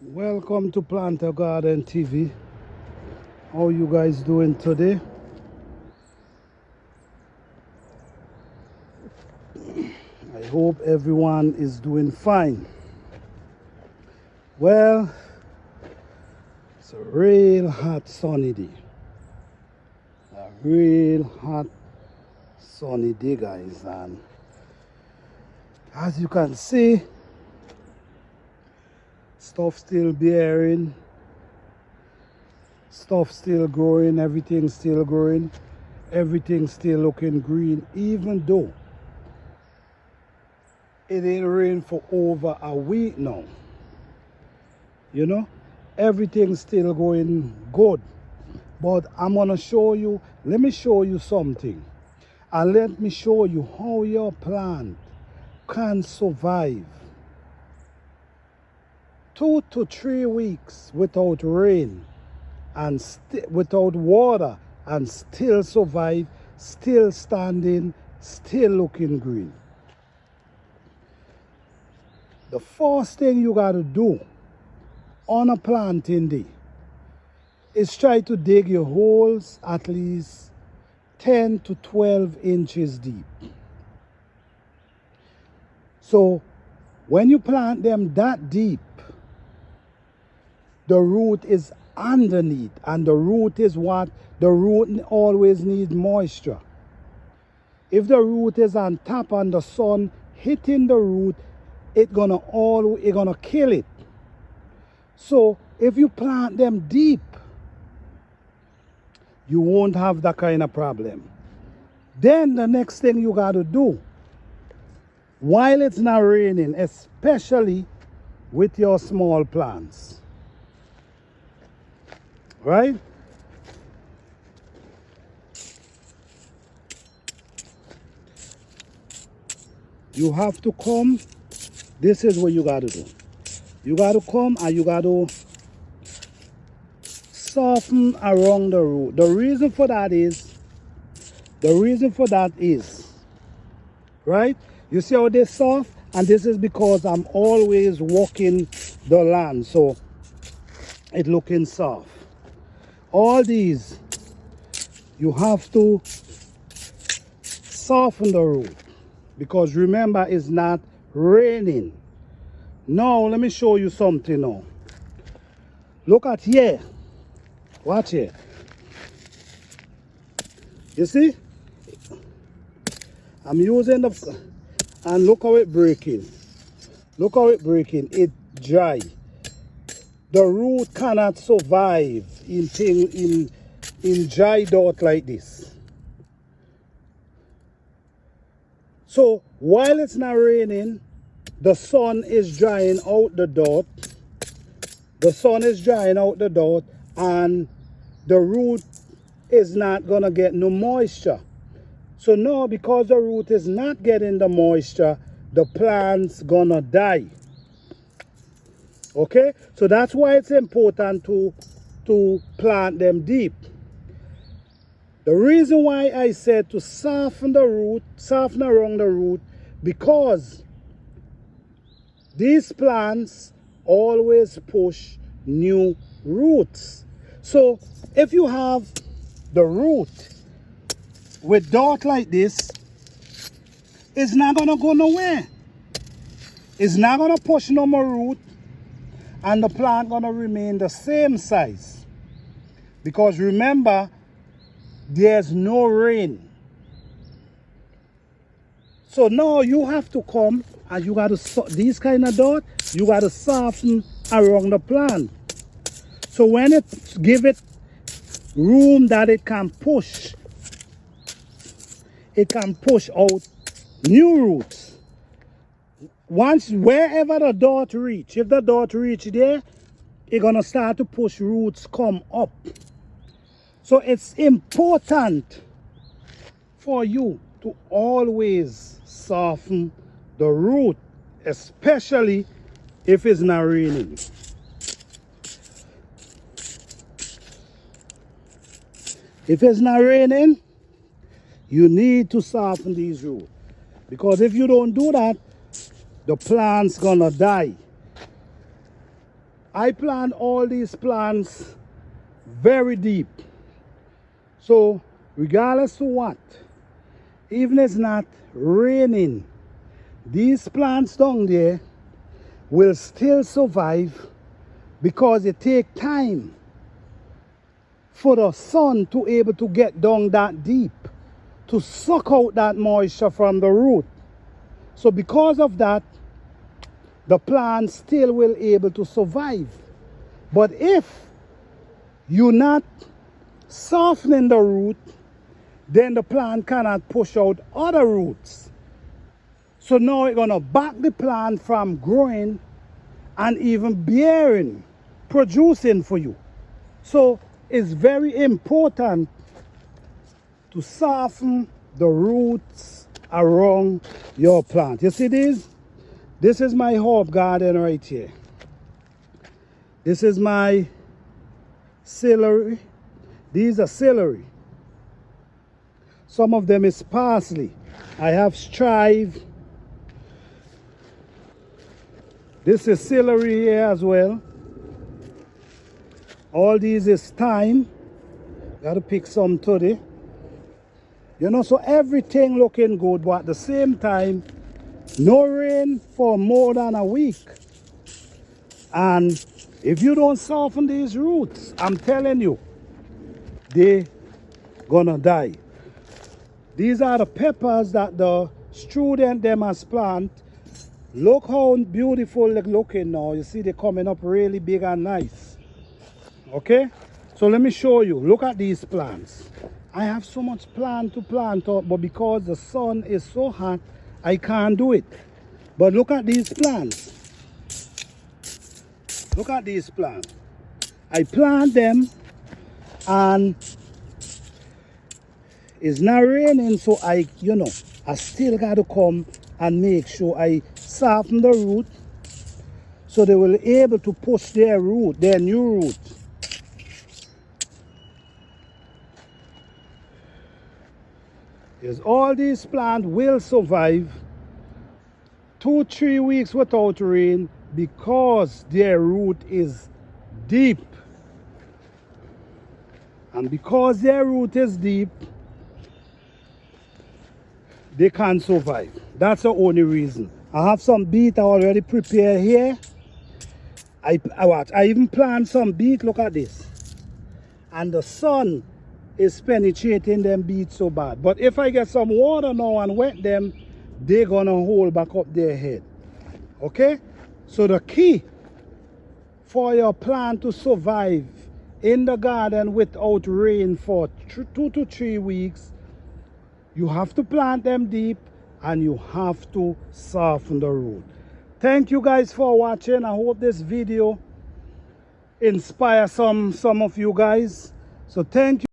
Welcome to Plantergardan TV. How you guys doing today? I hope everyone is doing fine. Well, it's a real hot sunny day. A real hot sunny day, guys. And as you can see, stuff still bearing, stuff still growing, everything still growing, everything still looking green, even though it ain't rained for over a week now. You know, everything's still going good. But I'm gonna show you, let me show you something. And let me show you how your plant can survive 2 to 3 weeks without rain and without water and still survive, still standing, still looking green. The first thing you got to do on a planting day is try to dig your holes at least 10 to 12 inches deep. So when you plant them that deep, the root is underneath, and the root is what? The root always needs moisture. If the root is on top and the sun hitting the root, it's gonna kill it. So if you plant them deep, you won't have that kind of problem. Then the next thing you got to do, while it's not raining, especially with your small plants, right? You have to come. This is what you got to do. You got to come and you got to soften around the root. The reason for that is, right? You see how they soft? And this is because I'm always walking the land, so it looking soft. All these, you have to soften the root, because remember, it's not raining. Now let me show you something now. Look at here. Watch here. You see? I'm using the, and look how it breaking. Look how it breaking. It dry. The root cannot survive in dry dirt like this. So while it's not raining, the sun is drying out the dirt. The sun is drying out the dirt, and the root is not gonna get no moisture. So now, because the root is not getting the moisture, the plant's gonna die. Okay, so that's why it's important to plant them deep. The reason why I said to soften the root, soften around the root, because these plants always push new roots. So if you have the root with dirt like this, it's not gonna go nowhere. It's not gonna push no more root, and the plant gonna remain the same size. Because remember, there's no rain. So now you have to come and you got to, these kind of dirt, you got to soften around the plant. So when it give it room that it can push out new roots. Once, wherever the dirt reach, if the dirt reach there, it's gonna start to push roots come up. So it's important for you to always soften the root, especially if it's not raining. If it's not raining, you need to soften these roots, because if you don't do that, the plant's gonna die. I plant all these plants very deep. So regardless of what, even if it's not raining, these plants down there will still survive because it takes time for the sun to able to get down that deep to suck out that moisture from the root. So because of that, the plant still will able to survive. But if you're not softening the root, then the plant cannot push out other roots. So now it's gonna back the plant from growing and even bearing, producing for you. So it's very important to soften the roots around your plant. You see this? This is my herb garden right here. This is my celery. These are celery. Some of them is parsley. I have chive. This is celery here as well. All these is thyme. Gotta pick some today. You know, so everything looking good, but at the same time, no rain for more than a week. And if you don't soften these roots, I'm telling you, they gonna die. These are the peppers that the student them has planted. Look how beautiful they're looking now. You see they're coming up really big and nice. Okay, so let me show you. Look at these plants. I have so much plant to plant up, but because the sun is so hot, I can't do it. But look at these plants. Look at these plants. I plant them and it's not raining, so I still got to come and make sure I soften the root so they will be able to push their root, their new root. Yes, all these plants will survive 2-3 weeks without rain because their root is deep. And because their root is deep, they can survive. That's the only reason. I have some beet already prepared here. I even plant some beet. Look at this. And the sun is penetrating them beets so bad. But if I get some water now and wet them, they're gonna hold back up their head. Okay? So the key for your plant to survive in the garden without rain for 2 to 3 weeks, you have to plant them deep and you have to soften the root. Thank you guys for watching. I hope this video inspires some of you guys. So thank you.